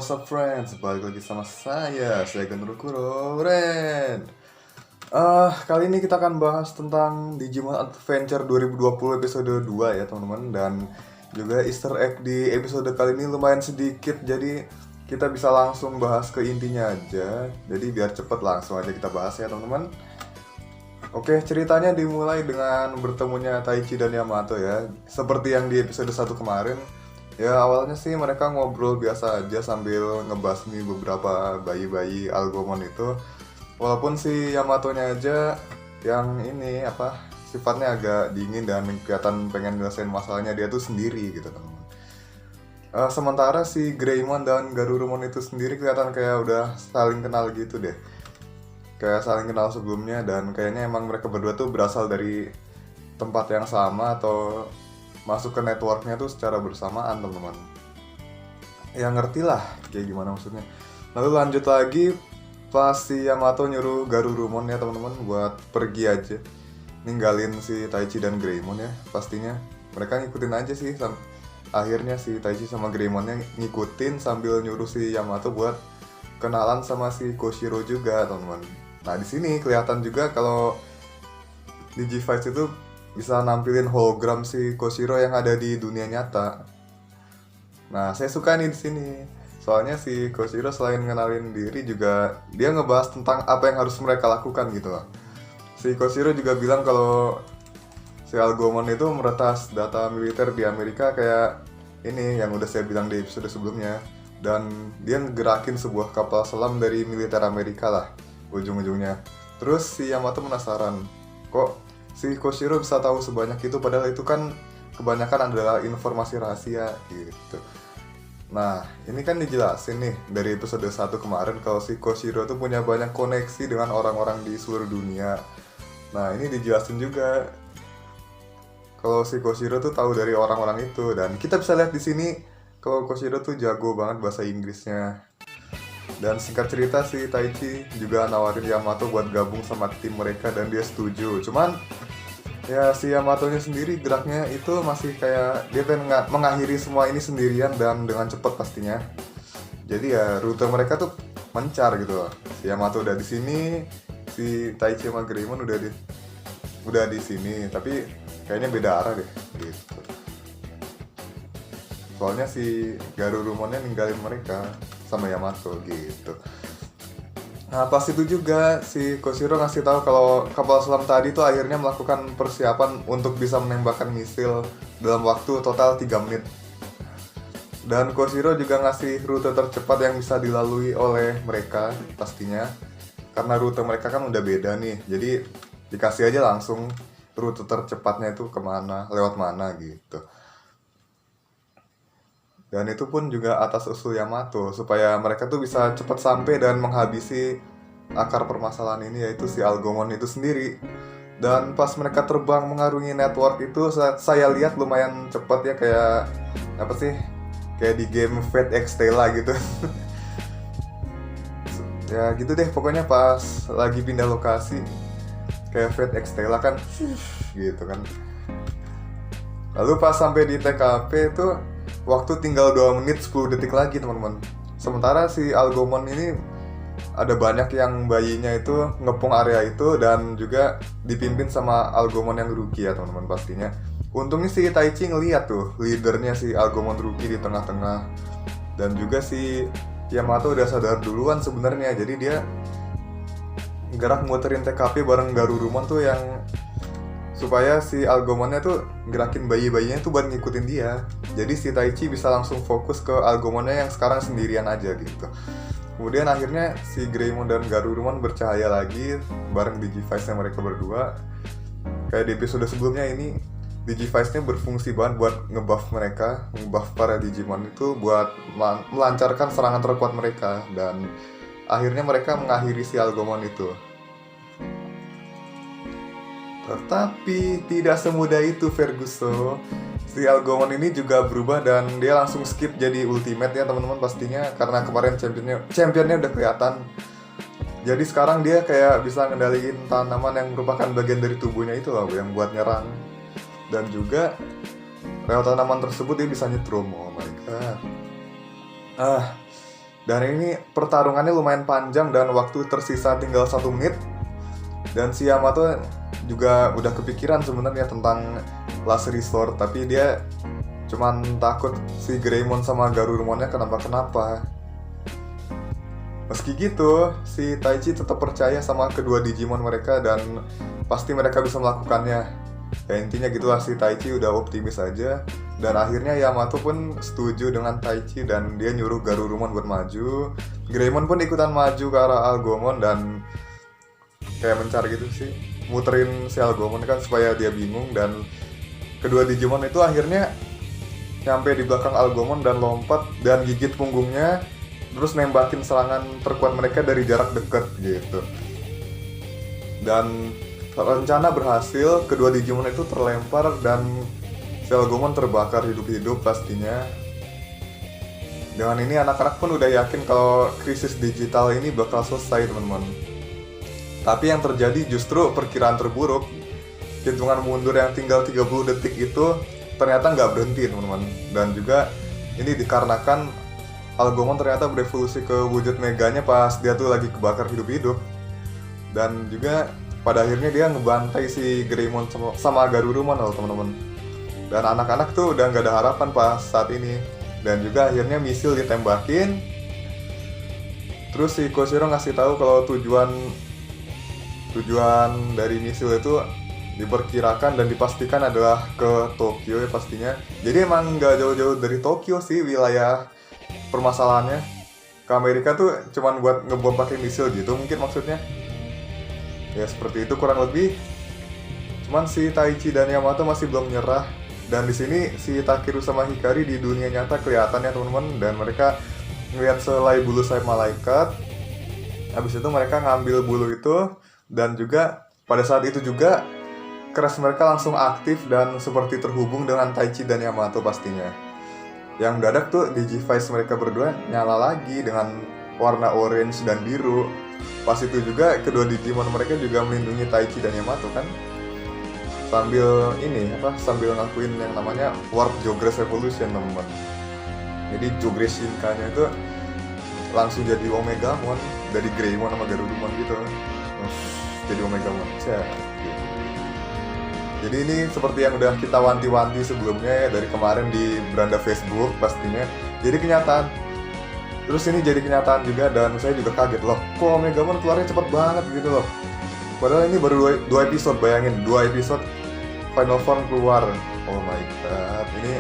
what's up friends? Balik lagi sama saya Genro Kuro Ren. Kali ini kita akan bahas tentang Digimon Adventure 2020 episode 2 ya teman-teman. Dan juga easter egg di episode kali ini lumayan sedikit, jadi kita bisa langsung bahas ke intinya aja. Jadi biar cepet langsung aja kita bahas ya teman-teman. Oke, ceritanya dimulai dengan bertemunya Taichi dan Yamato ya. Seperti yang di episode 1 kemarin. Ya awalnya sih mereka ngobrol biasa aja sambil ngebasmi beberapa bayi-bayi Algomon itu. Walaupun si Yamatonya aja yang ini sifatnya agak dingin dan kelihatan pengen nyelesain masalahnya dia tuh sendiri gitu teman. Sementara si Greymon dan Garurumon itu sendiri kelihatan kayak udah saling kenal gitu deh. Kayak saling kenal sebelumnya dan kayaknya emang mereka berdua tuh berasal dari tempat yang sama atau masuk ke networknya tuh secara bersamaan teman-teman. Ya ngerti lah kayak gimana maksudnya. Lalu lanjut lagi pas si Yamato nyuruh Garurumon ya teman-teman buat pergi aja, ninggalin si Taichi dan Greymon ya pastinya. Mereka ngikutin aja sih akhirnya si Taichi sama Greymonnya ngikutin sambil nyuruh si Yamato buat kenalan sama si Koshiro juga teman-teman. Nah di sini kelihatan juga kalau Digivice itu bisa nampilin hologram si Koshiro yang ada di dunia nyata. Nah, saya suka nih di sini. Soalnya si Koshiro selain ngenalin diri juga dia ngebahas tentang apa yang harus mereka lakukan gitu loh. Si Koshiro juga bilang kalau si Algomon itu meretas data militer di Amerika kayak ini yang udah saya bilang di episode sebelumnya. Dan dia ngerakin sebuah kapal selam dari militer Amerika lah ujung-ujungnya. Terus si Yamato penasaran, kok si Koshiro bisa tahu sebanyak itu padahal itu kan kebanyakan adalah informasi rahasia gitu. Nah, ini kan dijelasin nih dari episode 1 kemarin kalau si Koshiro tuh punya banyak koneksi dengan orang-orang di seluruh dunia. Nah, ini dijelasin juga kalau si Koshiro tuh tahu dari orang-orang itu dan kita bisa lihat di sini kalau Koshiro tuh jago banget bahasa Inggrisnya. Dan singkat cerita si Taichi juga nawarin Yamato buat gabung sama tim mereka dan dia setuju. Cuman ya si Yamatonya sendiri geraknya itu masih kayak dia pengen mengakhiri semua ini sendirian dan dengan cepat pastinya. Jadi ya rute mereka tuh mencar gitu loh. Si Yamato udah di sini, si Taichi sama Greymon udah di sini, tapi kayaknya beda arah deh gitu. Soalnya si Garurumonnya ninggalin mereka sama Yamato gitu. Nah pas itu juga si Koshiro ngasih tahu kalau kapal selam tadi tuh akhirnya melakukan persiapan untuk bisa menembakkan misil dalam waktu total 3 menit. Dan Koshiro juga ngasih rute tercepat yang bisa dilalui oleh mereka pastinya. Karena rute mereka kan udah beda nih, jadi dikasih aja langsung rute tercepatnya itu kemana, lewat mana gitu. Dan itu pun juga atas usul Yamato supaya mereka tuh bisa cepat sampai dan menghabisi akar permasalahan ini yaitu si Algomon itu sendiri. Dan pas mereka terbang mengarungi network itu saya lihat lumayan cepat ya, kayak kayak di game Fate X Stella gitu. Ya gitu deh pokoknya pas lagi pindah lokasi kayak Fate X Stella kan gitu kan. Lalu pas sampai di TKP itu waktu tinggal 2 menit 10 detik lagi teman-teman. Sementara si Algomon ini ada banyak yang bayinya itu ngepung area itu dan juga dipimpin sama Algomon yang rookie ya teman-teman pastinya. Untungnya si Taichi ngeliat tuh leadernya si Algomon rookie di tengah-tengah. Dan juga si Yamato udah sadar duluan sebenarnya. Jadi dia gerak muterin TKP bareng Garurumon tuh yang supaya si Algomonnya tuh gerakin bayi-bayinya tuh buat ngikutin dia. Jadi si Taichi bisa langsung fokus ke Algomonnya yang sekarang sendirian aja gitu. Kemudian akhirnya si Greymon dan Garurumon bercahaya lagi bareng Digivice-nya mereka berdua. Kayak di episode sebelumnya ini Digivice-nya berfungsi banget buat ngebuff mereka, ngebuff para Digimon itu buat melancarkan serangan terkuat mereka. Dan akhirnya mereka mengakhiri si Algomon itu. Tetapi tidak semudah itu Ferguson. Si Algomon ini juga berubah dan dia langsung skip jadi ultimate ya teman-teman pastinya. Karena kemarin championnya udah kelihatan. Jadi sekarang dia kayak bisa ngendaliin tanaman yang merupakan bagian dari tubuhnya itu loh, yang buat nyerang. Dan juga lewat tanaman tersebut dia bisa nyetrum. Oh my god. Dan ini pertarungannya lumayan panjang dan waktu tersisa tinggal 1 menit. Dan si Yamato juga udah kepikiran sebenarnya tentang last resort, tapi dia cuman takut si Greymon sama Garurumonnya kenapa-kenapa. Meski gitu, si Taichi tetap percaya sama kedua Digimon mereka dan pasti mereka bisa melakukannya. Ya intinya gitulah, si Taichi udah optimis aja. Dan akhirnya Yamato pun setuju dengan Taichi dan dia nyuruh Garurumon buat maju. Greymon pun ikutan maju ke arah Algomon dan kayak mencar gitu sih, muterin si Algomon kan supaya dia bingung. Dan kedua Digimon itu akhirnya nyampe di belakang Algomon dan lompat dan gigit punggungnya, terus nembakin serangan terkuat mereka dari jarak dekat gitu. Dan rencana berhasil, kedua Digimon itu terlempar dan si Algomon terbakar hidup-hidup pastinya. Dengan ini anak-anak pun udah yakin kalau krisis digital ini bakal selesai teman-teman. Tapi yang terjadi justru perkiraan terburuk. Hitungan mundur yang tinggal 30 detik itu ternyata nggak berhenti teman-teman. Dan juga ini dikarenakan Algomon ternyata berevolusi ke wujud meganya pas dia tuh lagi kebakar hidup-hidup. Dan juga pada akhirnya dia ngebantai si Greymon sama Garurumon loh teman-teman. Dan anak-anak tuh udah nggak ada harapan pas saat ini. Dan juga akhirnya misil ditembakin. Terus si Koshiro ngasih tahu kalau tujuan dari misil itu diperkirakan dan dipastikan adalah ke Tokyo ya pastinya. Jadi emang nggak jauh-jauh dari Tokyo sih wilayah permasalahannya. Ke Amerika tuh cuman buat ngebom pakai misil gitu mungkin maksudnya. Ya seperti itu kurang lebih. Cuman si Taichi dan Yamato masih belum nyerah. Dan di sini si Takeru sama Hikari di dunia nyata kelihatannya teman-teman, dan mereka ngeliat selai bulu sayap malaikat. Habis itu mereka ngambil bulu itu, dan juga pada saat itu juga keras mereka langsung aktif dan seperti terhubung dengan Taichi dan Yamato pastinya. Yang mendadak tuh Digivice mereka berdua nyala lagi dengan warna orange dan biru. Pas itu juga kedua Digimon mereka juga melindungi Taichi dan Yamato kan. Sambil ngakuin yang namanya Warp Jogress Evolution teman-teman. Jadi Jogress Shinka-nya itu langsung jadi Omegamon dari Greymon sama Garurumon gitu. Jadi Omegamon. Jadi ini seperti yang udah kita wanti-wanti sebelumnya ya, dari kemarin di beranda Facebook pastinya. Jadi kenyataan. Terus ini jadi kenyataan juga dan saya juga kaget loh. Kok Omegamon keluarnya cepet banget gitu loh. Padahal ini baru 2 episode, bayangin 2 episode Final Form keluar. Oh my god, ini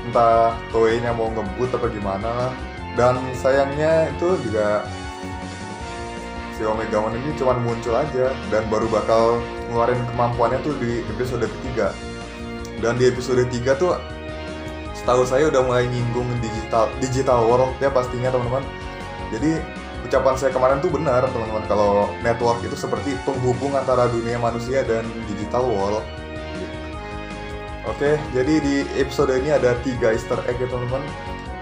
entah Toei-nya mau ngebut apa gimana lah. Dan sayangnya itu juga si Omegamon ini cuma muncul aja dan baru bakal ngeluarin kemampuannya tuh di episode ketiga. Dan di episode 3 tuh setahu saya udah mulai nyinggung digital world ya pastinya teman-teman. Jadi ucapan saya kemarin tuh benar teman-teman, kalau network itu seperti penghubung antara dunia manusia dan digital world. Oke, jadi di episode ini ada 3 Easter egg ya teman-teman.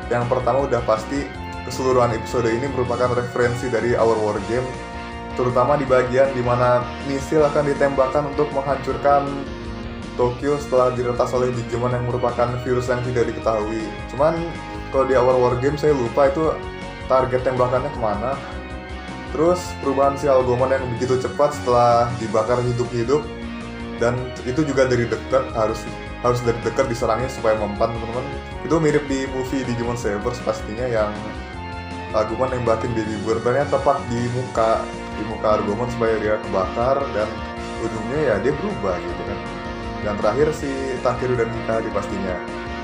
Yang pertama udah pasti keseluruhan episode ini merupakan referensi dari Our War Game, terutama di bagian dimana misil akan ditembakkan untuk menghancurkan Tokyo setelah diretas oleh Digimon yang merupakan virus yang tidak diketahui. Cuman kalau di Our War Game saya lupa itu target tembakannya kemana. Terus perubahan si Algomon yang begitu cepat setelah dibakar hidup-hidup, dan itu juga dari dekat, harus dari dekat diserangnya supaya mempan teman-teman. Itu mirip di movie Digimon Savers pastinya, yang Agumon nembakin baby bird-nya tepat di muka Agumon supaya dia kebakar dan ujungnya ya dia berubah gitu kan. Dan terakhir si Takeru dan Hikari pastinya.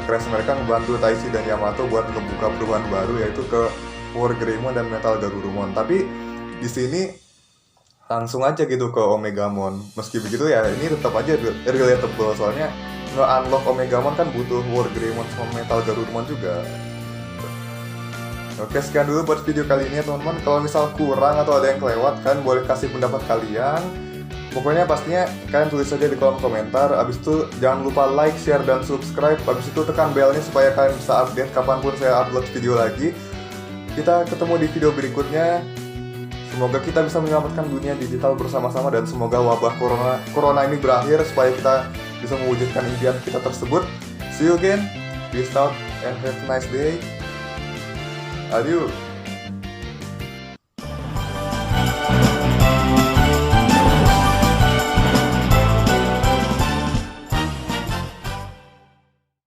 Crash mereka ngebantu Taichi dan Yamato buat ngebuka perubahan baru, yaitu ke War Greymon dan Metal Garurumon. Tapi di sini langsung aja gitu ke Omegamon. Meski begitu ya ini tetap aja relatable, soalnya nge-unlock Omegamon kan butuh War Greymon sama Metal Garurumon juga. Oke, sekian dulu buat video kali ini ya teman-teman. Kalau misal kurang atau ada yang kelewat, kalian boleh kasih pendapat kalian. Pokoknya pastinya kalian tulis aja di kolom komentar. Abis itu jangan lupa like, share, dan subscribe. Abis itu tekan belnya supaya kalian bisa update kapanpun saya upload video lagi. Kita ketemu di video berikutnya. Semoga kita bisa menyelamatkan dunia digital bersama-sama, dan semoga wabah corona ini berakhir supaya kita bisa mewujudkan impian kita tersebut. See you again. Peace out and have a nice day. Adieu.